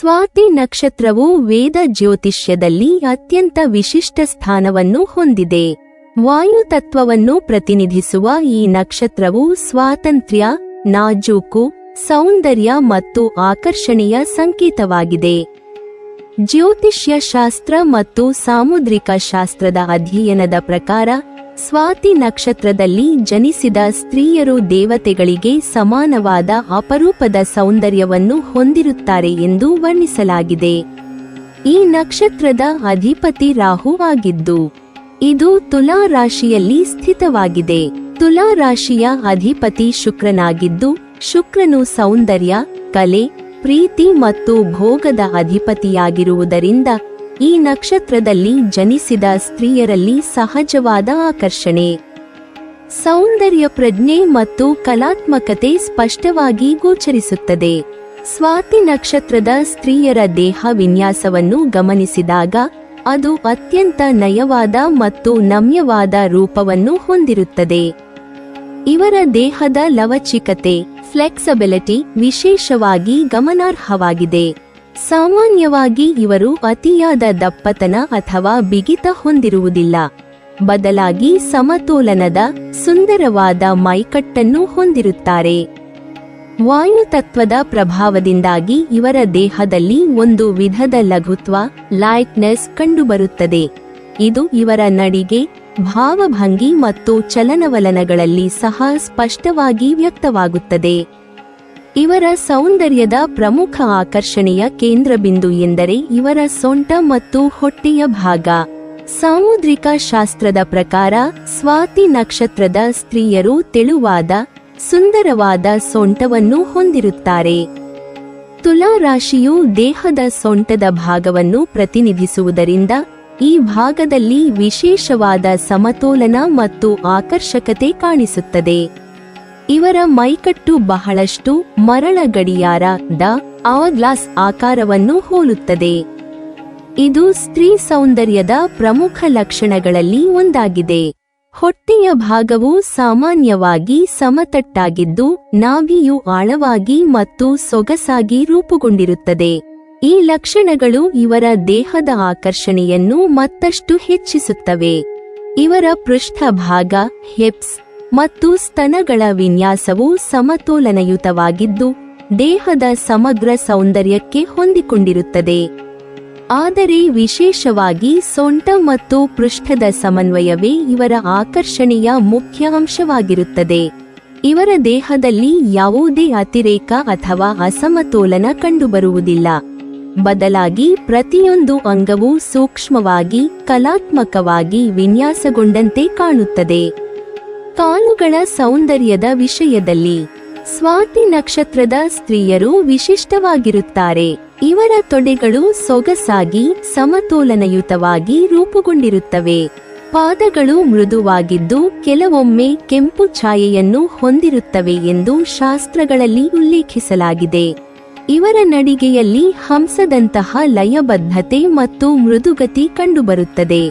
ಸ್ವಾತಿ ನಕ್ಷತ್ರವು ವೇದ ಜ್ಯೋತಿಷ್ಯದಲ್ಲಿ ಅತ್ಯಂತ ವಿಶಿಷ್ಟ ಸ್ಥಾನವನ್ನು ಹೊಂದಿದೆ. ವಾಯುತತ್ವವನ್ನು ಪ್ರತಿನಿಧಿಸುವ ಈ ನಕ್ಷತ್ರವು ಸ್ವಾತಂತ್ರ್ಯ, ನಾಜೂಕು, ಸೌಂದರ್ಯ ಮತ್ತು ಆಕರ್ಷಣೆಯ ಸಂಕೇತವಾಗಿದೆ. ಜ್ಯೋತಿಷ್ಯ ಶಾಸ್ತ್ರ ಮತ್ತು ಸಾಮುದ್ರಿಕ ಶಾಸ್ತ್ರದ ಅಧ್ಯಯನದ ಪ್ರಕಾರ ಸ್ವಾತಿ ನಕ್ಷತ್ರದಲ್ಲಿ ಜನಿಸಿದ ಸ್ತ್ರೀಯರು ದೇವತೆಗಳಿಗೆ ಸಮಾನವಾದ ಅಪರೂಪದ ಸೌಂದರ್ಯವನ್ನು ಹೊಂದಿರುತ್ತಾರೆ ಎಂದು ವರ್ಣಿಸಲಾಗಿದೆ. ಈ ನಕ್ಷತ್ರದ ಅಧಿಪತಿ ರಾಹು ಆಗಿದ್ದು, ಇದು ತುಲಾ ರಾಶಿಯಲ್ಲಿ ಸ್ಥಿತವಾಗಿದೆ. ತುಲಾ ರಾಶಿಯ ಅಧಿಪತಿ ಶುಕ್ರನಾಗಿದ್ದು, ಶುಕ್ರನು ಸೌಂದರ್ಯ, ಕಲೆ, ಪ್ರೀತಿ ಮತ್ತು ಭೋಗದ ಅಧಿಪತಿಯಾಗಿರುವುದರಿಂದ ಈ ನಕ್ಷತ್ರದಲ್ಲಿ ಜನಿಸಿದ ಸ್ತ್ರೀಯರಲ್ಲಿ ಸಹಜವಾದ ಆಕರ್ಷಣೆ, ಸೌಂದರ್ಯ ಪ್ರಜ್ಞೆ ಮತ್ತು ಕಲಾತ್ಮಕತೆ ಸ್ಪಷ್ಟವಾಗಿ ಗೋಚರಿಸುತ್ತದೆ. ಸ್ವಾತಿ ನಕ್ಷತ್ರದ ಸ್ತ್ರೀಯರ ದೇಹ ವಿನ್ಯಾಸವನ್ನು ಗಮನಿಸಿದಾಗ ಅದು ಅತ್ಯಂತ ನಯವಾದ ಮತ್ತು ನಮ್ಯವಾದ ರೂಪವನ್ನು ಹೊಂದಿರುತ್ತದೆ. ಇವರ ದೇಹದ ಲವಚಿಕತೆ, ಫ್ಲೆಕ್ಸಿಬಿಲಿಟಿ ವಿಶೇಷವಾಗಿ ಗಮನಾರ್ಹವಾಗಿದೆ. ಸಾಮಾನ್ಯವಾಗಿ ಇವರು ಅತಿಯಾದ ದಪ್ಪತನ ಅಥವಾ ಬಿಗಿತ ಹೊಂದಿರುವುದಿಲ್ಲ, ಬದಲಾಗಿ ಸಮತೋಲನದ, ಸುಂದರವಾದ ಮೈಕಟ್ಟನ್ನು ಹೊಂದಿರುತ್ತಾರೆ. ವಾಯುತತ್ವದ ಪ್ರಭಾವದಿಂದಾಗಿ ಇವರ ದೇಹದಲ್ಲಿ ಒಂದು ವಿಧದ ಲಘುತ್ವ, ಲೈಟ್ನೆಸ್ ಕಂಡುಬರುತ್ತದೆ. ಇದು ಇವರ ನಡಿಗೆ, ಭಾವಭಂಗಿ ಮತ್ತು ಚಲನವಲನಗಳಲ್ಲಿ ಸಹ ಸ್ಪಷ್ಟವಾಗಿ ವ್ಯಕ್ತವಾಗುತ್ತದೆ. ಇವರ ಸೌಂದರ್ಯದ ಪ್ರಮುಖ ಆಕರ್ಷಣೆಯ ಕೇಂದ್ರಬಿಂದು ಎಂದರೆ ಇವರ ಸೊಂಟ ಮತ್ತು ಹೊಟ್ಟೆಯ ಭಾಗ. ಸಾಮುದ್ರಿಕ ಶಾಸ್ತ್ರದ ಪ್ರಕಾರ ಸ್ವಾತಿ ನಕ್ಷತ್ರದ ಸ್ತ್ರೀಯರು ತೆಳುವಾದ, ಸುಂದರವಾದ ಸೊಂಟವನ್ನು ಹೊಂದಿರುತ್ತಾರೆ. ತುಲಾ ರಾಶಿಯು ದೇಹದ ಸೊಂಟದ ಭಾಗವನ್ನು ಪ್ರತಿನಿಧಿಸುವುದರಿಂದ ಈ ಭಾಗದಲ್ಲಿ ವಿಶೇಷವಾದ ಸಮತೋಲನ ಮತ್ತು ಆಕರ್ಷಕತೆ ಕಾಣಿಸುತ್ತದೆ. ಇವರ ಮೈಕಟ್ಟು ಬಹಳಷ್ಟು ಮರಳ ಗಡಿಯಾರ ದ ಅವರ್ಗ್ಲಾಸ್ ಆಕಾರವನ್ನು ಹೋಲುತ್ತದೆ. ಇದು ಸ್ತ್ರೀ ಸೌಂದರ್ಯದ ಪ್ರಮುಖ ಲಕ್ಷಣಗಳಲ್ಲಿ ಒಂದಾಗಿದೆ. ಹೊಟ್ಟೆಯ ಭಾಗವು ಸಾಮಾನ್ಯವಾಗಿ ಸಮತಟ್ಟಾಗಿದ್ದು, ನಾಭಿಯು ಆಳವಾಗಿ ಮತ್ತು ಸೊಗಸಾಗಿ ರೂಪುಗೊಂಡಿರುತ್ತದೆ. ಈ ಲಕ್ಷಣಗಳು ಇವರ ದೇಹದ ಆಕರ್ಷಣೆಯನ್ನು ಮತ್ತಷ್ಟು ಹೆಚ್ಚಿಸುತ್ತವೆ. ಇವರ ಪೃಷ್ಠಭಾಗ, ಹಿಪ್ಸ್ ಮತ್ತು ಸ್ತನಗಳ ವಿನ್ಯಾಸವು ಸಮತೋಲನಯುತವಾಗಿದ್ದು, ದೇಹದ ಸಮಗ್ರ ಸೌಂದರ್ಯಕ್ಕೆ ಹೊಂದಿಕೊಂಡಿರುತ್ತದೆ. ಆದರೆ ವಿಶೇಷವಾಗಿ ಸೊಂಟ ಮತ್ತು ಪೃಷ್ಠದ ಸಮನ್ವಯವೇ ಇವರ ಆಕರ್ಷಣೆಯ ಮುಖ್ಯ ಅಂಶವಾಗಿರುತ್ತದೆ. ಇವರ ದೇಹದಲ್ಲಿ ಯಾವುದೇ ಅತಿರೇಕ ಅಥವಾ ಅಸಮತೋಲನ ಕಂಡುಬರುವುದಿಲ್ಲ, ಬದಲಾಗಿ ಪ್ರತಿಯೊಂದು ಅಂಗವೂ ಸೂಕ್ಷ್ಮವಾಗಿ, ಕಲಾತ್ಮಕವಾಗಿ ವಿನ್ಯಾಸಗೊಂಡಂತೆ ಕಾಣುತ್ತದೆ. ಕಾಲುಗಳ ಸೌಂದರ್ಯದ ವಿಷಯದಲ್ಲಿ ಸ್ವಾತಿ ನಕ್ಷತ್ರದ ಸ್ತ್ರೀಯರು ವಿಶಿಷ್ಟವಾಗಿರುತ್ತಾರೆ. ಇವರ ತೊಡೆಗಳು ಸೊಗಸಾಗಿ, ಸಮತೋಲನಯುತವಾಗಿ ರೂಪುಗೊಂಡಿರುತ್ತವೆ. ಪಾದಗಳು ಮೃದುವಾಗಿದ್ದು, ಕೆಲವೊಮ್ಮೆ ಕೆಂಪು ಛಾಯೆಯನ್ನು ಹೊಂದಿರುತ್ತವೆ ಎಂದು ಶಾಸ್ತ್ರಗಳಲ್ಲಿ ಉಲ್ಲೇಖಿಸಲಾಗಿದೆ. ಇವರ ನಡಿಗೆಯಲ್ಲಿ ಹಂಸದಂತಹ ಲಯಬದ್ಧತೆ ಮತ್ತು ಮೃದುಗತಿ ಕಂಡುಬರುತ್ತದೆ.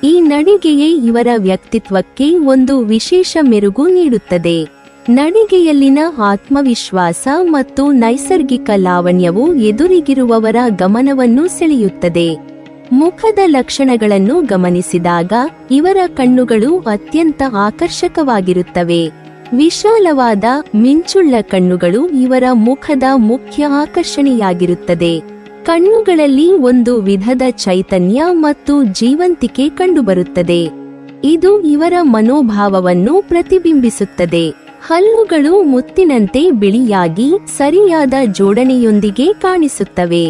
ಈ ನಡಿಗೆಯೇ ಇವರ ವ್ಯಕ್ತಿತ್ವಕ್ಕೆ ಒಂದು ವಿಶೇಷ ಮೆರುಗು ನೀಡುತ್ತದೆ. ನಡಿಗೆಯಲ್ಲಿನ ಆತ್ಮವಿಶ್ವಾಸ ಮತ್ತು ನೈಸರ್ಗಿಕ ಲಾವಣ್ಯವು ಎದುರಿಗಿರುವವರ ಗಮನವನ್ನು ಸೆಳೆಯುತ್ತದೆ. ಮುಖದ ಲಕ್ಷಣಗಳನ್ನು ಗಮನಿಸಿದಾಗ ಇವರ ಕಣ್ಣುಗಳು ಅತ್ಯಂತ ಆಕರ್ಷಕವಾಗಿರುತ್ತವೆ. ವಿಶಾಲವಾದ, ಮಿಂಚುಳ್ಳ ಕಣ್ಣುಗಳು ಇವರ ಮುಖದ ಮುಖ್ಯ ಆಕರ್ಷಣೆಯಾಗಿರುತ್ತದೆ. ಕಣ್ಣುಗಳಲ್ಲಿ ಒಂದು ವಿಧದ ಚೈತನ್ಯ ಮತ್ತು ಜೀವಂತಿಕೆ ಕಂಡುಬರುತ್ತದೆ. ಇದು ಇವರ ಮನೋಭಾವವನ್ನು ಪ್ರತಿಬಿಂಬಿಸುತ್ತದೆ. ಹಲ್ಲುಗಳು ಮುತ್ತಿನಂತೆ ಬಿಳಿಯಾಗಿ, ಸರಿಯಾದ ಜೋಡಣೆಯೊಂದಿಗೆ ಕಾಣಿಸುತ್ತವೆ.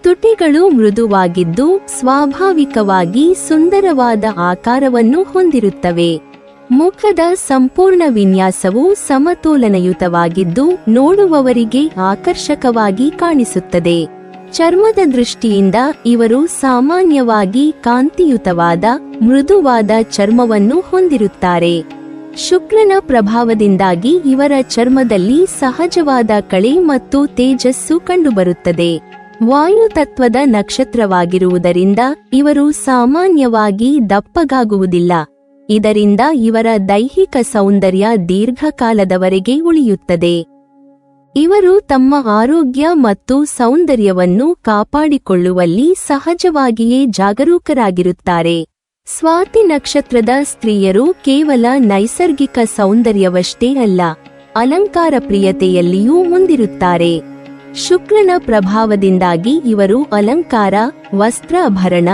ತುಟಿಗಳು ಮೃದುವಾಗಿದ್ದು, ಸ್ವಾಭಾವಿಕವಾಗಿ ಸುಂದರವಾದ ಆಕಾರವನ್ನು ಹೊಂದಿರುತ್ತವೆ. ಮುಖದ ಸಂಪೂರ್ಣ ವಿನ್ಯಾಸವು ಸಮತೋಲನಯುತವಾಗಿದ್ದು, ನೋಡುವವರಿಗೆ ಆಕರ್ಷಕವಾಗಿ ಕಾಣಿಸುತ್ತದೆ. ಚರ್ಮದ ದೃಷ್ಟಿಯಿಂದ ಇವರು ಸಾಮಾನ್ಯವಾಗಿ ಕಾಂತಿಯುತವಾದ, ಮೃದುವಾದ ಚರ್ಮವನ್ನು ಹೊಂದಿರುತ್ತಾರೆ. ಶುಕ್ರನ ಪ್ರಭಾವದಿಂದಾಗಿ ಇವರ ಚರ್ಮದಲ್ಲಿ ಸಹಜವಾದ ಕಳೆ ಮತ್ತು ತೇಜಸ್ಸು ಕಂಡುಬರುತ್ತದೆ. ವಾಯುತತ್ವದ ನಕ್ಷತ್ರವಾಗಿರುವುದರಿಂದ ಇವರು ಸಾಮಾನ್ಯವಾಗಿ ದಪ್ಪಗಾಗುವುದಿಲ್ಲ. ಇದರಿಂದ ಇವರ ದೈಹಿಕ ಸೌಂದರ್ಯ ದೀರ್ಘಕಾಲದವರೆಗೆ ಉಳಿಯುತ್ತದೆ. ಇವರು ತಮ್ಮ ಆರೋಗ್ಯ ಮತ್ತು ಸೌಂದರ್ಯವನ್ನು ಕಾಪಾಡಿಕೊಳ್ಳುವಲ್ಲಿ ಸಹಜವಾಗಿಯೇ ಜಾಗರೂಕರಾಗಿರುತ್ತಾರೆ. ಸ್ವಾತಿ ನಕ್ಷತ್ರದ ಸ್ತ್ರೀಯರು ಕೇವಲ ನೈಸರ್ಗಿಕ ಸೌಂದರ್ಯವಷ್ಟೇ ಅಲ್ಲ, ಅಲಂಕಾರ ಪ್ರಿಯತೆಯಲ್ಲಿಯೂ ಮುಂದಿರುತ್ತಾರೆ. ಶುಕ್ರನ ಪ್ರಭಾವದಿಂದಾಗಿ ಇವರು ಅಲಂಕಾರ, ವಸ್ತ್ರಾಭರಣ,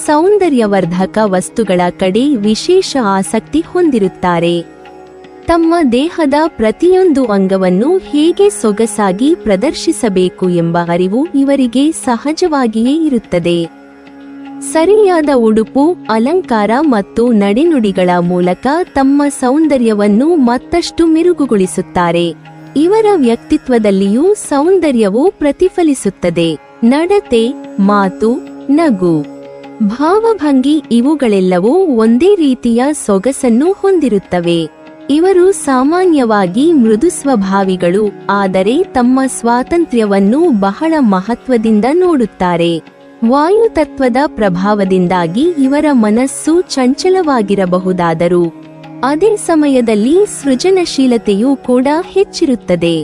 ಸೌಂದರ್ಯವರ್ಧಕ ವಸ್ತುಗಳ ಕಡೆ ವಿಶೇಷ ಆಸಕ್ತಿ ಹೊಂದಿರುತ್ತಾರೆ. ತಮ್ಮ ದೇಹದ ಪ್ರತಿಯೊಂದು ಅಂಗವನ್ನು ಹೇಗೆ ಸೊಗಸಾಗಿ ಪ್ರದರ್ಶಿಸಬೇಕು ಎಂಬ ಅರಿವು ಇವರಿಗೆ ಸಹಜವಾಗಿಯೇ ಇರುತ್ತದೆ. ಸರಿಯಾದ ಉಡುಪು, ಅಲಂಕಾರ ಮತ್ತು ನಡೆನುಡಿಗಳ ಮೂಲಕ ತಮ್ಮ ಸೌಂದರ್ಯವನ್ನು ಮತ್ತಷ್ಟು ಮೆರುಗುಗೊಳಿಸುತ್ತಾರೆ. ಇವರ ವ್ಯಕ್ತಿತ್ವದಲ್ಲಿಯೂ ಸೌಂದರ್ಯವು ಪ್ರತಿಫಲಿಸುತ್ತದೆ. ನಡತೆ, ಮಾತು, ನಗು, ಭಾವಭಂಗಿ ಇವುಗಳೆಲ್ಲವೂ ಒಂದೇ ರೀತಿಯ ಸೊಗಸನ್ನು ಹೊಂದಿರುತ್ತವೆ. ಇವರು ಸಾಮಾನ್ಯವಾಗಿ ಮೃದು ಸ್ವಭಾವಿಗಳು, ಆದರೆ ತಮ್ಮ ಸ್ವಾತಂತ್ರ್ಯವನ್ನು ಬಹಳ ಮಹತ್ವದಿಂದ ನೋಡುತ್ತಾರೆ. ವಾಯುತತ್ವದ ಪ್ರಭಾವದಿಂದಾಗಿ ಇವರ ಮನಸ್ಸು ಚಂಚಲವಾಗಿರಬಹುದಾದರೂ ಅದೇ ಸಮಯದಲ್ಲಿ ಸೃಜನಶೀಲತೆಯೂ ಕೂಡ ಹೆಚ್ಚಿರುತ್ತದೆ.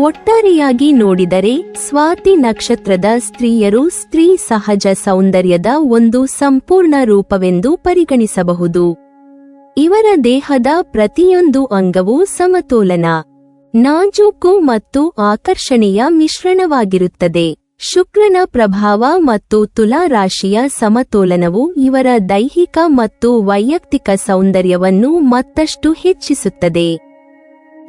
ಒಟ್ಟಾರೆಯಾಗಿ ನೋಡಿದರೆ ಸ್ವಾತಿ ನಕ್ಷತ್ರದ ಸ್ತ್ರೀಯರು ಸ್ತ್ರೀ ಸಹಜ ಸೌಂದರ್ಯದ ಒಂದು ಸಂಪೂರ್ಣ ರೂಪವೆಂದು ಪರಿಗಣಿಸಬಹುದು. ಇವರ ದೇಹದ ಪ್ರತಿಯೊಂದು ಅಂಗವೂ ಸಮತೋಲನ, ನಾಜೂಕು ಮತ್ತು ಆಕರ್ಷಣೆಯ ಮಿಶ್ರಣವಾಗಿರುತ್ತದೆ. ಶುಕ್ರನ ಪ್ರಭಾವ ಮತ್ತು ತುಲಾ ರಾಶಿಯ ಸಮತೋಲನವು ಇವರ ದೈಹಿಕ ಮತ್ತು ವೈಯಕ್ತಿಕ ಸೌಂದರ್ಯವನ್ನು ಮತ್ತಷ್ಟು ಹೆಚ್ಚಿಸುತ್ತದೆ.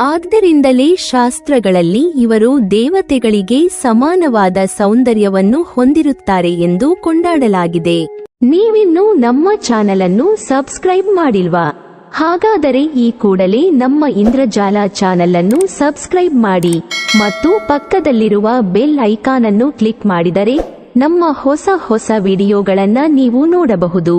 ಆದ್ದರಿಂದಲೇ ಶಾಸ್ತ್ರಗಳಲ್ಲಿ ಇವರು ದೇವತೆಗಳಿಗೆ ಸಮಾನವಾದ ಸೌಂದರ್ಯವನ್ನು ಹೊಂದಿರುತ್ತಾರೆ ಎಂದು ಕೊಂಡಾಡಲಾಗಿದೆ. ನೀವಿನ್ನೂ ನಮ್ಮ ಚಾನೆಲ್ ಅನ್ನು ಸಬ್ಸ್ಕ್ರೈಬ್ ಮಾಡಿಲ್ವಾ? ಹಾಗಾದರೆ ಈ ಕೂಡಲೇ ನಮ್ಮ ಇಂದ್ರಜಾಲ ಚಾನೆಲ್ ಅನ್ನು ಸಬ್ಸ್ಕ್ರೈಬ್ ಮಾಡಿ ಮತ್ತು ಪಕ್ಕದಲ್ಲಿರುವ ಬೆಲ್ ಐಕಾನ್ ಅನ್ನು ಕ್ಲಿಕ್ ಮಾಡಿದರೆ ನಮ್ಮ ಹೊಸ ವಿಡಿಯೋಗಳನ್ನು ನೀವು ನೋಡಬಹುದು.